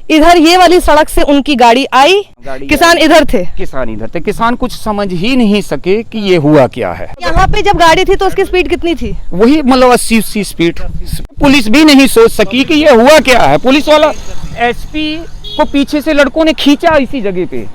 इधर ये वाली सड़क से उनकी गाड़ी आई, किसान इधर थे। किसान कुछ समझ ही नहीं सके कि ये हुआ क्या है। यहाँ पे जब गाड़ी थी तो उसकी स्पीड कितनी थी? वही मतलब 80 स्पीड। पुलिस भी नहीं सोच सकी कि ये हुआ क्या है। पुलिस वाला एसपी को पीछे से लड़कों ने खींचा, इसी जगह पे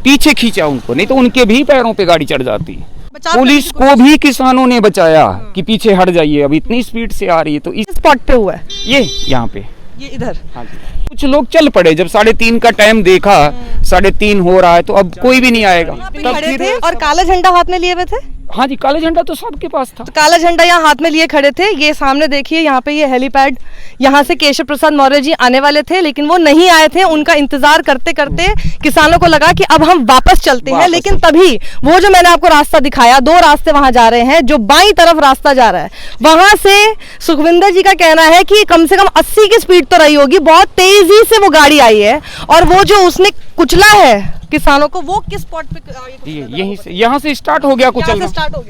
पीछे खींचा उनको, नहीं तो उनके भी पैरों पे गाड़ी चढ़ जाती। पुलिस को भी किसानों ने बचाया कि पीछे हट जाइए, अब इतनी स्पीड से आ रही है। तो इस स्पॉट पे हुआ है ये यहाँ पे, ये इधर। हाँ जी। कुछ लोग चल पड़े, जब 3:30 का टाइम देखा, 3:30 हो रहा है तो अब कोई भी नहीं आएगा। तब खड़े थे और काला झंडा हाथ में लिए हुए थे। हाँ जी, काला झंडा तो सबके पास था। तो काला झंडा यहाँ हाथ में लिए खड़े थे। ये सामने देखिए, यहाँ पे ये हेलीपैड, यहाँ से केशव प्रसाद मौर्य जी आने वाले थे, लेकिन वो नहीं आए थे। उनका इंतजार करते करते किसानों को लगा कि अब हम वापस चलते हैं, लेकिन तभी वो जो मैंने आपको रास्ता दिखाया, 2 रास्ते वहां जा रहे हैं, जो बाईं तरफ रास्ता जा रहा है, वहां से सुखविंदर जी का कहना है कि कम से कम 80 की स्पीड तो रही होगी, बहुत तेजी से वो गाड़ी आई है। और वो जो उसने कुचला है किसानों को, वो किस स्पॉट पे? यहीं से, यहाँ से स्टार्ट हो गया कुचलना।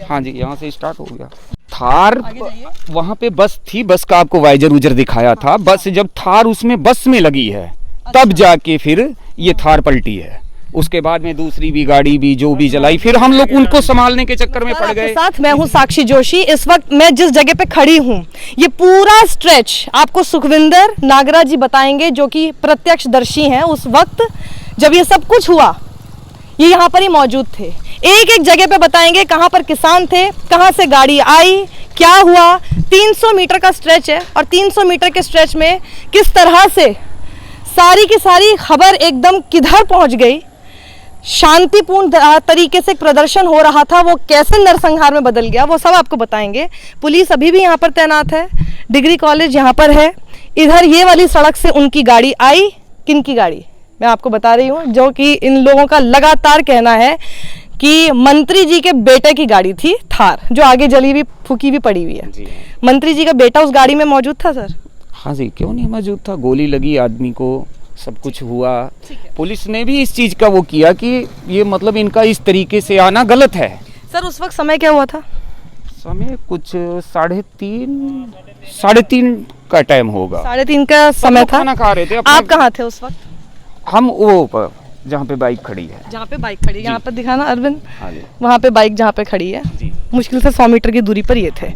हाँ जी, यहाँ से स्टार्ट हो गया। थार वहाँ पे बस थी, बस का आपको वाइजर उजर दिखाया था। बस जब थार उसमें बस में लगी है, तब जाके फिर ये थार पलटी है। उसके बाद में दूसरी भी गाड़ी भी जो भी जलाई, फिर हम लोग उनको संभालने के चक्कर में पड़ गए। साथ मैं हूँ साक्षी जोशी। इस वक्त मैं जिस जगह पे खड़ी हूँ, ये पूरा स्ट्रेच आपको सुखविंदर नागराज जी बताएंगे, जो कि प्रत्यक्षदर्शी हैं। उस वक्त जब ये सब कुछ हुआ, ये यहाँ पर ही मौजूद थे। एक एक जगह पे बताएंगे कहाँ पर किसान थे, कहाँ से गाड़ी आई, क्या हुआ। 300 मीटर का स्ट्रेच है और 300 मीटर के स्ट्रेच में किस तरह से सारी की सारी खबर एकदम किधर पहुँच गई। शांतिपूर्ण तरीके से प्रदर्शन हो रहा था, वो कैसे नरसंहार में बदल गया, वो सब आपको बताएंगे। पुलिस अभी भी यहाँ पर तैनात है, डिग्री कॉलेज यहाँ पर है। इधर ये वाली सड़क से उनकी गाड़ी आई। किनकी गाड़ी मैं आपको बता रही हूँ, जो कि इन लोगों का लगातार कहना है कि मंत्री जी के बेटे की गाड़ी थी थार, जो आगे जली हुई फूकी भी पड़ी हुई है। मंत्री जी का बेटा उस गाड़ी में मौजूद था सर? हाँ जी, क्यों नहीं मौजूद था। गोली लगी आदमी को, सब कुछ हुआ। पुलिस ने भी इस चीज का वो किया कि ये मतलब इनका इस तरीके से आना गलत है। सर उस वक्त समय क्या हुआ था? समय कुछ 3:30 का टाइम होगा। 3:30 का समय था। खाना खा रहे थे। आप कहाँ थे उस वक्त? हम वो जहाँ पे बाइक खड़ी है। जहाँ पे बाइक खड़ी है, यहाँ पर दिखाना अरविंद। हाँ जी। वहाँ पे बाइक जहाँ पे खड़ी है, मुश्किल से 100 मीटर की दूरी पर ये थे।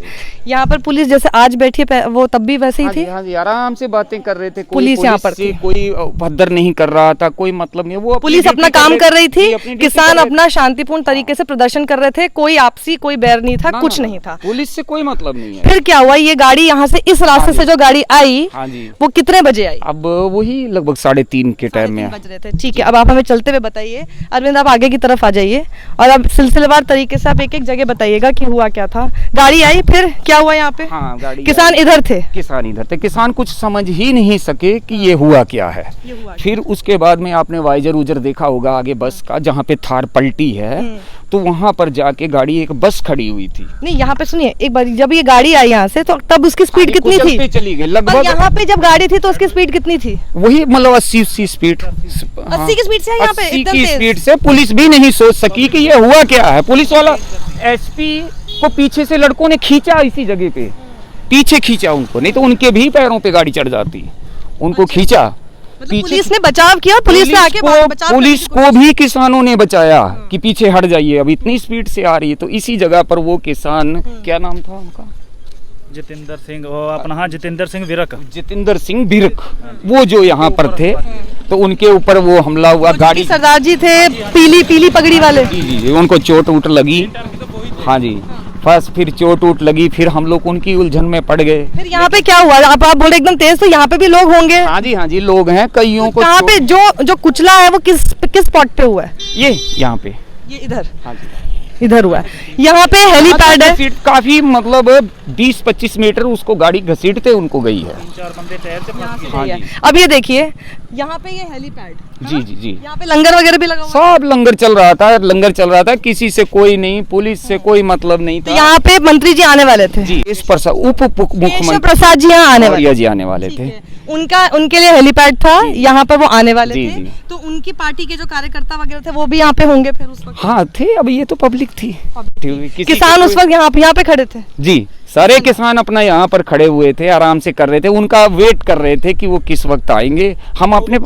यहाँ पर पुलिस जैसे आज बैठी है, वो तब भी वैसे ही थी। हाँ जी, आराम से बातें कर रहे थे। पुलिस यहाँ पर थी। कोई भद्दर नहीं कर रहा था, कोई मतलब नहीं। वो पुलिस अपना काम कर रही थी, किसान अपना शांतिपूर्ण तरीके से प्रदर्शन कर रहे थे। कोई आपसी कोई बैर नहीं था, कुछ नहीं था। पुलिस से कोई मतलब नहीं है। फिर क्या हुआ, ये गाड़ी यहाँ से इस रास्ते से जो गाड़ी आई, वो कितने बजे आई? अब वही लगभग 3:30 के टाइम में बज रहे थे। ठीक है, अब आप हमें चलते हुए बताइए। अरविंद आप आगे की तरफ आ जाइए और अब सिलसिलेवार तरीके से आप एक एक जगह बताइएगा कि हुआ क्या था। गाड़ी आई, फिर क्या हुआ यहाँ पे? हाँ, गाड़ी किसान इधर थे। किसान कुछ समझ ही नहीं सके कि ये हुआ क्या है। फिर उसके बाद में आपने वाइजर उजर देखा होगा आगे बस का, जहाँ पे थार पलटी है, तो वहाँ पर जाके गाड़ी एक बस खड़ी हुई थी। नहीं, यहाँ पे सुनिए एक बार, जब ये गाड़ी आई यहाँ से, तो तब उसकी स्पीड कितनी थी? चली गई लगभग। यहाँ पे जब गाड़ी थी तो उसकी स्पीड कितनी थी? वही मतलब 80 स्पीड। 80 की स्पीड से यहाँ पे 80 की स्पीड से। पुलिस भी नहीं सोच सकी कि ये हुआ क्या है। पुलिस वाला एसपी को पीछे से लड़कों ने खींचा, इसी जगह पे पीछे खींचा उनको, नहीं तो उनके भी पैरों पे गाड़ी चढ़ जाती। उनको खींचा, पुलिस ने बचाव किया। पुलिस ने आके पुलिस को भी किसानों ने बचाया कि पीछे हट जाइए, अब इतनी स्पीड से आ रही है। तो इसी जगह पर वो किसान, क्या नाम था उनका? जितेंद्र सिंह, अपना हाँ जितेंद्र सिंह विरक, वो जो यहाँ पर थे, तो उनके ऊपर वो हमला हुआ। गाड़ी सरदार जी थे, पीली पगड़ी वाले। जी, उनको चोट वोट लगी। हाँ जी, बस फिर चोट वोट लगी, फिर हम लोग उनकी उलझन में पड़ गए। फिर यहाँ पे क्या हुआ? आप बोले एकदम तेज, तो यहाँ पे भी लोग होंगे। हाँ जी, लोग हैं, कईयों को। यहाँ पे जो कुचला है वो किस स्पॉट पे हुआ है? ये यहाँ पे, ये इधर। हाँ जी, इधर हुआ है। यहाँ पे हेलीपैड है, काफी मतलब 20-25 मीटर उसको गाड़ी घसीटते उनको गई है। 3-4 बंदे टहलते। अब ये देखिए, यहाँ पे ये हेलीपैड। जी, यहाँ पे लंगर वगैरह भी लगा हुआ। सब लंगर चल रहा था। किसी से कोई नहीं, पुलिस से कोई मतलब नहीं था। यहाँ पे मंत्री जी आने वाले थे। जी, इस पर उप मुख्यमंत्री प्रसाद जी यहाँ आने वाले थे। उनके लिए हेलीपैड था, यहाँ पर वो आने वाले थे। तो उनकी पार्टी के जो कार्यकर्ता वगैरह थे वो भी यहाँ पे होंगे फिर उस वक्त? हाँ थे, अब ये तो पब्लिक थी। किसान उस वक्त यहाँ पे खड़े थे। जी, सारे किसान अपना यहाँ पर खड़े हुए थे, आराम से कर रहे थे, उनका वेट कर रहे थे कि वो किस वक्त आएंगे। हम अपने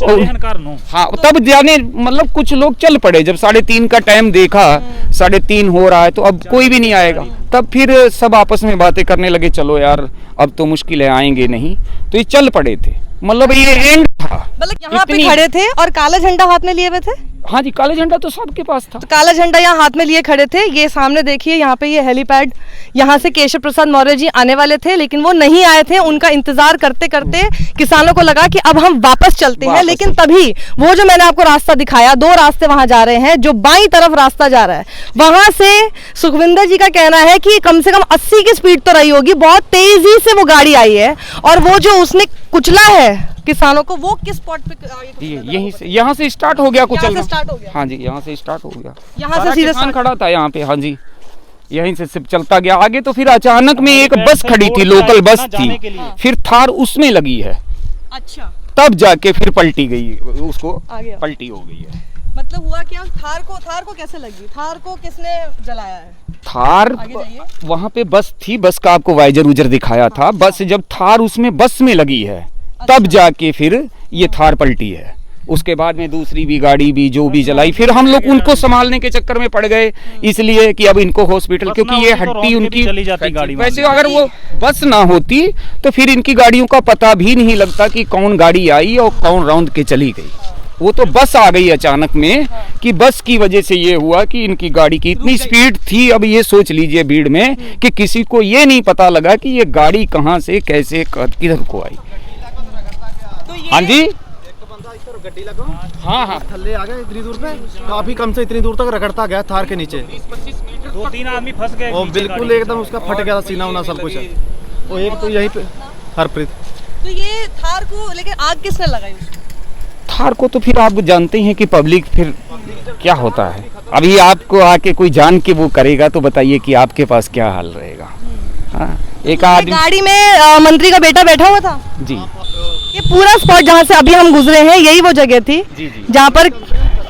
हाँ तब जाने मतलब कुछ लोग चल पड़े, जब 3:30 का टाइम देखा, 3:30 हो रहा है तो अब कोई भी नहीं आएगा, तब फिर सब आपस में बातें करने लगे, चलो यार अब तो मुश्किल है, आएंगे नहीं, तो ये चल पड़े थे। मतलब ये एंड था, मतलब यहाँ पे खड़े थे और काला झंडा हाथ में लिए हुए थे। हाँ जी, काला झंडा तो सबके पास था। तो काला झंडा यहाँ हाथ में लिए खड़े थे। ये सामने देखिए, यहाँ पे ये हेलीपैड, यहाँ से केशव प्रसाद मौर्य जी आने वाले थे, लेकिन वो नहीं आए थे। उनका इंतजार करते करते किसानों को लगा कि अब हम वापस चलते हैं, लेकिन तभी वो जो मैंने आपको रास्ता दिखाया, 2 रास्ते वहां जा रहे हैं, जो बाईं तरफ रास्ता जा रहा है, वहां से सुखविंदर जी का कहना है कि कम से कम 80 की स्पीड तो रही होगी, बहुत तेजी से वो गाड़ी आई है, और वो जो उसने कुचला है किसानों को, वो किस स्पॉट पे यहीं से, यहाँ से स्टार्ट हो गया कुचलना। स्टार्ट हो गया। हाँ जी, यहाँ से स्टार्ट हो गया, यहाँ से सीधे खड़ा था यहाँ पे। हाँ जी, यहीं से सिर्फ चलता गया आगे, तो फिर अचानक में एक बस खड़ी थी, लोकल बस थी, फिर थार उसमें लगी है। अच्छा, तब जाके फिर पलटी गई, उसको पलटी हो गई है। मतलब हुआ क्या? थार को कैसे लगी? थार को किसने जलाया है? थार वहाँ पे बस थी, बस का आपको वाइजर उजर दिखाया था। बस जब थार उसमें बस में लगी है, तब जाके फिर ये थार पलटी है। उसके बाद में दूसरी भी गाड़ी भी जो भी जलाई, फिर हम लोग उनको संभालने के चक्कर में पड़ गए, इसलिए कि अब इनको हॉस्पिटल, क्योंकि ये हड्डी उनकी चली जाती गाड़ी। वैसे अगर वो बस ना होती तो फिर इनकी गाड़ियों का पता भी नहीं लगता कि कौन गाड़ी आई और कौन राउंड के चली गई। वो तो बस आ गई अचानक में, कि बस की वजह से ये हुआ कि इनकी गाड़ी की इतनी स्पीड थी। अब ये सोच लीजिए भीड़ में कि किसी को ये नहीं पता लगा कि ये गाड़ी कहाँ से कैसे किधर को आई। हाँ जी, गड्डी लगा, हाँ हाँ, थल्ले आ गए इतनी दूर पे, काफी कम से इतनी दूर तक रगड़ता गया थार के नीचे। 2-3 आदमी फंस गए और बिल्कुल एकदम उसका फट गया था सीना उना सब कुछ। वो एक तो यहीं पे हरप्रीत। तो ये थार को लेकिन आग किसने लगाई उसको? थार को तो फिर आप जानते हैं कि पब्लिक फिर क्या होता है। अभी आपको आके कोई जान के वो करेगा तो बताइए कि आपके पास क्या हाल रहेगा। हाँ, एक आदमी गाड़ी में मंत्री का बेटा बैठा हुआ था जी। ये पूरा स्पॉट जहाँ से अभी हम गुजरे हैं, यही वो जगह थी जहाँ पर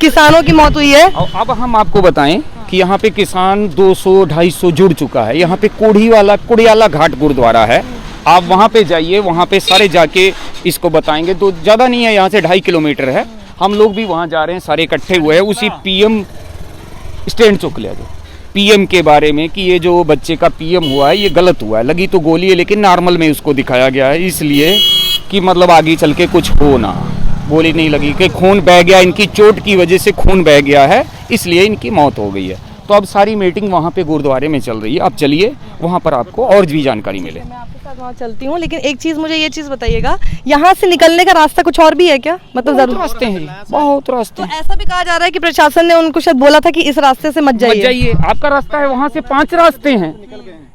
किसानों की मौत हुई है। अब हम आपको बताएं कि यहाँ पे किसान 200-250 जुड़ चुका है। यहाँ पे कुड़ियाला घाट गुरुद्वारा है, आप वहाँ पे जाइए, वहाँ पे सारे जाके इसको बताएंगे। तो ज़्यादा नहीं है, यहाँ से 2.5 किलोमीटर है। हम लोग भी वहाँ जा रहे हैं, सारे इकट्ठे हुए हैं उसी पीएम स्टैंड चौक ले दो पीएम के बारे में, कि ये जो बच्चे का पीएम हुआ है ये गलत हुआ है। लगी तो गोली है लेकिन नॉर्मल में उसको दिखाया गया है, इसलिए कि मतलब आगे चल के कुछ हो ना। गोली नहीं लगी कि खून बह गया, इनकी चोट की वजह से खून बह गया है, इसलिए इनकी मौत हो गई है। तो अब सारी मीटिंग वहाँ पे गुरुद्वारे में चल रही है, आप चलिए वहाँ पर आपको और भी जानकारी मिले। मैं आपके साथ वहाँ चलती हूँ, लेकिन एक चीज़ मुझे ये चीज़ बताइएगा, यहाँ से निकलने का रास्ता कुछ और भी है क्या? मतलब बहुत रास्ते हैं, बहुत रास्ते। तो ऐसा भी कहा जा रहा है कि प्रशासन ने उनको शायद बोला था कि इस रास्ते से मत जाइए। आपका रास्ता है, वहाँ से 5 रास्ते हैं,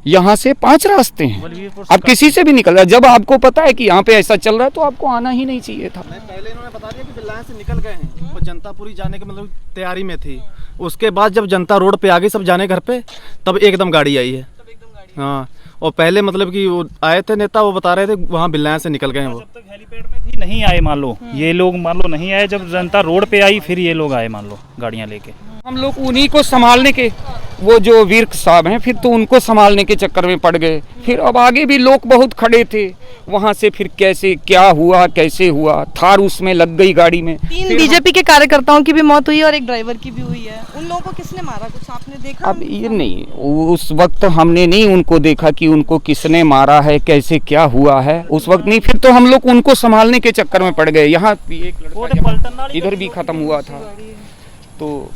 यहाँ से 5 रास्ते हैं। आप किसी से भी निकल रहे, जब आपको पता है कि यहाँ पे ऐसा चल रहा है तो आपको आना ही नहीं चाहिए था। पहले इन्होंने बता दिया कि बिल्लान से निकल गए हैं, वो जनतापुरी जाने के मतलब तैयारी में थी। उसके बाद जब जनता रोड पे आ गई सब जाने घर पे, तब एकदम गाड़ी आई है। हाँ, और पहले मतलब कि वो आए थे नेता, वो बता रहे थे वहाँ बिल्लान से निकल गए हैं। वो जब तक हेलीपैड में थी नहीं आए, मान लो ये लोग मान लो नहीं आए, जब जनता रोड पे आई फिर ये लोग आए, मान लो गाड़ियाँ लेके। हम लोग उन्हीं को संभालने के, वो जो वीर साहब हैं, फिर तो उनको संभालने के चक्कर में पड़ गए। फिर अब आगे भी लोग बहुत खड़े थे, वहाँ से फिर कैसे क्या हुआ, कैसे हुआ, थार उसमें लग गई गाड़ी में। 3 बीजेपी के कार्यकर्ताओं की भी मौत हुई है और एक ड्राइवर की भी हुई है। उन लोगों को किसने मारा, कुछ आपने देखा? अब ये नहीं, उस वक्त हमने नहीं उनको देखा कि उनको किसने मारा है, कैसे क्या हुआ है, उस वक्त नहीं। फिर तो हम लोग उनको संभालने के चक्कर में पड़ गए। यहाँ एक लड़का इधर भी खत्म हुआ था, तो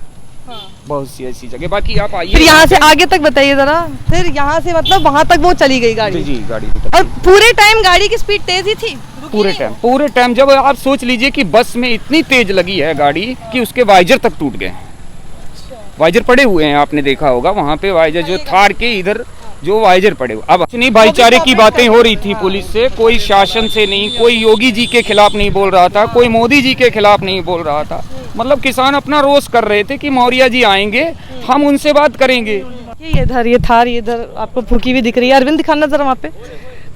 बहुत सी ऐसी जगह। बाकी आप आइए, फिर यहाँ से आगे तक बताइए जरा। फिर यहाँ से मतलब वहाँ तक वो चली गई गाड़ी? जी, गाड़ी और पूरे टाइम गाड़ी की स्पीड तेज ही थी? पूरे टाइम जब आप सोच लीजिए कि बस में इतनी तेज लगी है गाड़ी कि उसके वाइजर तक टूट गए। वाइजर पड़े हुए हैं, आपने देखा होगा वहाँ पे वाइजर जो थार के इधर जो वाइजर पड़े हुए। अब नहीं, भाईचारे की बातें हो रही थी पुलिस से, कोई शासन से नहीं, कोई योगी जी के खिलाफ नहीं बोल रहा था, कोई मोदी जी के खिलाफ नहीं बोल रहा था। मतलब किसान अपना रोष कर रहे थे कि मौर्य जी आएंगे, हम उनसे बात करेंगे। ये इधर ये थार, ये इधर आपको फूकी भी दिख रही है। अरविंद दिखाना जरा, वहाँ पे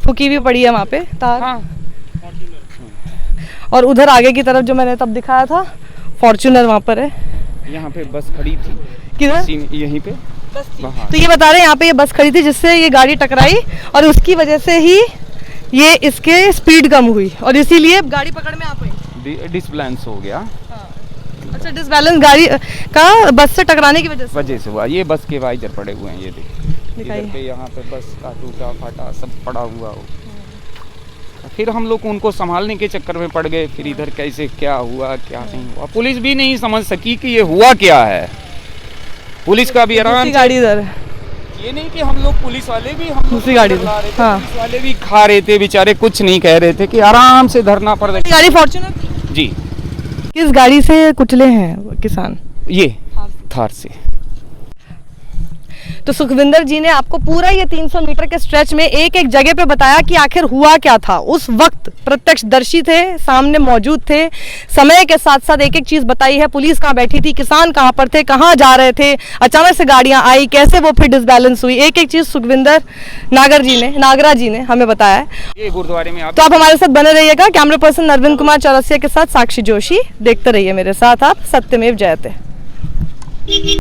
फूकी भी पड़ी है वहाँ पे तार। हाँ। और उधर आगे की तरफ जो मैंने तब दिखाया था फॉर्च्यूनर वहाँ पर है। यहाँ पे बस खड़ी थी, किधर? यहीं पे वहाँ। तो ये बता रहे हैं यहाँ पे ये बस खड़ी थी जिससे ये गाड़ी टकराई और उसकी वजह से ही ये इसके स्पीड कम हुई और इसीलिए गाड़ी पकड़ में आ पाई। डिसबैलेंस हो गया, अच्छा, डिसबैलेंस गाड़ी का बस से टकराने की वजह से हुआ। ये बस के वाइजर पड़े हुए हैं, ये देखिए दिखाइए। इधर पे, यहाँ पे बस का टूटा फाटा सब पड़ा हुआ हो। फिर हम लोग उनको संभालने के चक्कर में पड़ गए, फिर इधर कैसे क्या हुआ क्या नहीं हुआ, पुलिस भी नहीं समझ सकी कि ये हुआ क्या है। पुलिस का भी आराम, गाड़ी इधर, ये नहीं कि हम लोग पुलिस वाले भी हम दूसरी गाड़ी ला रहे थे, हाँ। पुलिस वाले भी खा रहे थे बेचारे, कुछ नहीं कह रहे थे कि आराम से धरना पड़ रहा। गाड़ी फॉर्च्यूनर जी, किस गाड़ी से कुचले हैं किसान? ये थार से। तो सुखविंदर जी ने आपको पूरा ये 300 मीटर के स्ट्रेच में एक एक जगह पे बताया कि आखिर हुआ क्या था। उस वक्त प्रत्यक्षदर्शी थे, सामने मौजूद थे, समय के साथ साथ एक एक चीज बताई है। पुलिस कहाँ बैठी थी, किसान कहाँ पर थे, कहाँ जा रहे थे, अचानक से गाड़ियां आई, कैसे वो फिर डिसबैलेंस हुई, एक एक चीज सुखविंदर नागरा जी ने हमें बताया है। ये गुरुद्वारे में तो आप हमारे साथ बने रहिएगा। कैमरा पर्सन अरविंद कुमार चौरसिया के साथ साक्षी जोशी, देखते रहिए मेरे साथ आप। सत्यमेव जयते।